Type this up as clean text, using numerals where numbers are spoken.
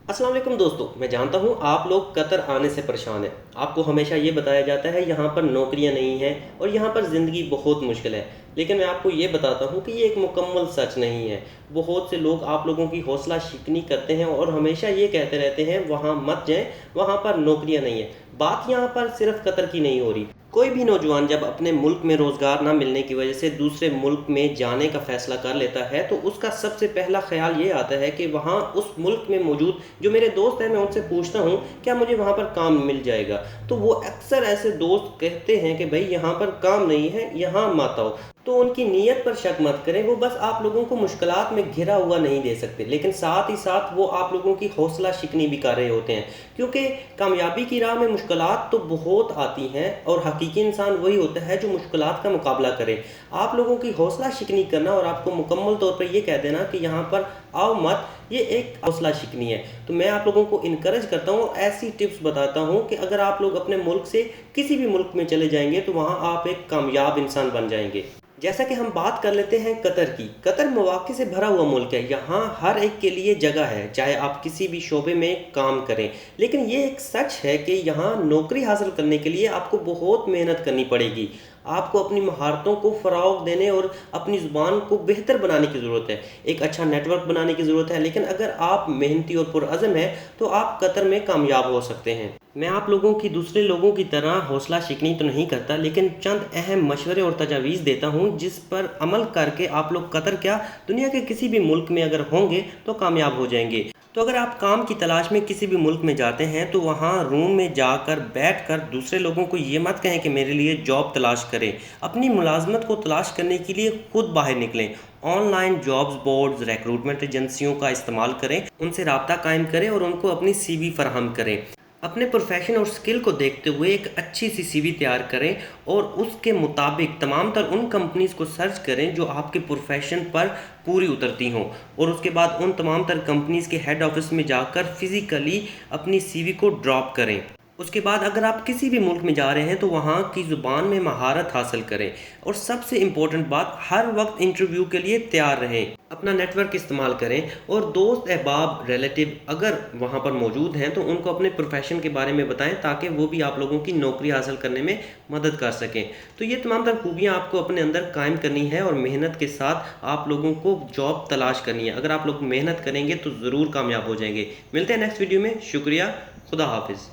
अस्सलाम वालेकुम दोस्तों, मैं जानता हूँ आप लोग कतर आने से परेशान हैं। आपको हमेशा ये बताया जाता है यहाँ पर नौकरियाँ नहीं हैं और यहाँ पर ज़िंदगी बहुत मुश्किल है। लेकिन मैं आपको ये बताता हूँ कि ये एक मुकम्मल सच नहीं है। बहुत से लोग आप लोगों की हौसला शिकनी करते हैं और हमेशा ये कहते रहते हैं वहाँ मत जाएँ, वहाँ पर नौकरियाँ नहीं है। बात यहाँ पर सिर्फ कतर की नहीं हो रही। कोई भी नौजवान जब अपने मुल्क में रोज़गार ना मिलने की वजह से दूसरे मुल्क में जाने का फ़ैसला कर लेता है तो उसका सबसे पहला ख़्याल ये आता है कि वहाँ उस मुल्क में मौजूद जो मेरे दोस्त हैं मैं उनसे पूछता हूँ क्या मुझे वहाँ पर काम मिल जाएगा। तो वो अक्सर ऐसे दोस्त कहते हैं कि भाई यहाँ पर काम नहीं है, यहाँ मत आओ। तो उनकी नीयत पर शक मत करें, वो बस आप लोगों को मुश्किलात में घिरा हुआ नहीं दे सकते, लेकिन साथ ही साथ वो आप लोगों की हौसला शिकनी भी कर रहे होते हैं। क्योंकि कामयाबी की राह में मुश्किलात तो बहुत आती हैं और हकीकी इंसान वही होता है जो मुश्किलात का मुकाबला करे। आप लोगों की हौसला शिकनी करना और आपको मुकम्मल तौर पर ये कह देना कि यहाँ पर आओ मत, ये एक हौसला शिकनी है। तो मैं आप लोगों को इनकरेज करता हूँ और ऐसी टिप्स बताता हूँ कि अगर आप लोग अपने मुल्क से किसी भी मुल्क में चले जाएंगे तो वहाँ आप एक कामयाब इंसान बन जाएंगे। जैसा कि हम बात कर लेते हैं कतर की। कतर मौक़े से भरा हुआ मुल्क है, यहाँ हर एक के लिए जगह है, चाहे आप किसी भी शोबे में काम करें। लेकिन ये एक सच है कि यहाँ नौकरी हासिल करने के लिए आपको बहुत मेहनत करनी पड़ेगी। आपको अपनी महारतों को फ़रोग़ देने और अपनी ज़ुबान को बेहतर बनाने की ज़रूरत है। एक अच्छा नेटवर्क बनाने की ज़रूरत है, लेकिन अगर आप मेहनती और पुरअज़म हैं तो आप कतर में कामयाब हो सकते हैं। मैं आप लोगों की दूसरे लोगों की तरह हौसला शिकनी तो नहीं करता, लेकिन चंद अहम मशवरे और तजावीज़ देता हूँ जिस पर अमल करके आप लोग कतर क्या दुनिया के किसी भी मुल्क में अगर होंगे तो कामयाब हो जाएंगे। तो अगर आप काम की तलाश में किसी भी मुल्क में जाते हैं तो वहाँ रूम में जाकर बैठकर दूसरे लोगों को ये मत कहें कि मेरे लिए जॉब तलाश करें। अपनी मुलाजमत को तलाश करने के लिए खुद बाहर निकलें। ऑनलाइन जॉब्स बोर्ड्स, रिक्रूटमेंट एजेंसियों का इस्तेमाल करें, उनसे रब्ता कायम करें और उनको अपनी सीवी फराहम करें। अपने प्रोफेशन और स्किल को देखते हुए एक अच्छी सी सीवी तैयार करें और उसके मुताबिक तमाम तर उन कंपनीज़ को सर्च करें जो आपके प्रोफेशन पर पूरी उतरती हों, और उसके बाद उन तमाम तर कंपनीज़ के हेड ऑफिस में जाकर फ़िज़िकली अपनी सीवी को ड्रॉप करें। उसके बाद अगर आप किसी भी मुल्क में जा रहे हैं तो वहाँ की ज़ुबान में महारत हासिल करें, और सबसे इम्पोर्टेंट बात, हर वक्त इंटरव्यू के लिए तैयार रहें। अपना नेटवर्क इस्तेमाल करें और दोस्त अहबाब रिलेटिव अगर वहाँ पर मौजूद हैं तो उनको अपने प्रोफेशन के बारे में बताएं ताकि वो भी आप लोगों की नौकरी हासिल करने में मदद कर सकें। तो ये तमाम तर खूबियाँ आपको अपने अंदर कायम करनी है और मेहनत के साथ आप लोगों को जॉब तलाश करनी है। अगर आप लोग मेहनत करेंगे तो ज़रूर कामयाब हो जाएंगे। मिलते हैं नेक्स्ट वीडियो में। शुक्रिया। खुदा हाफिज़।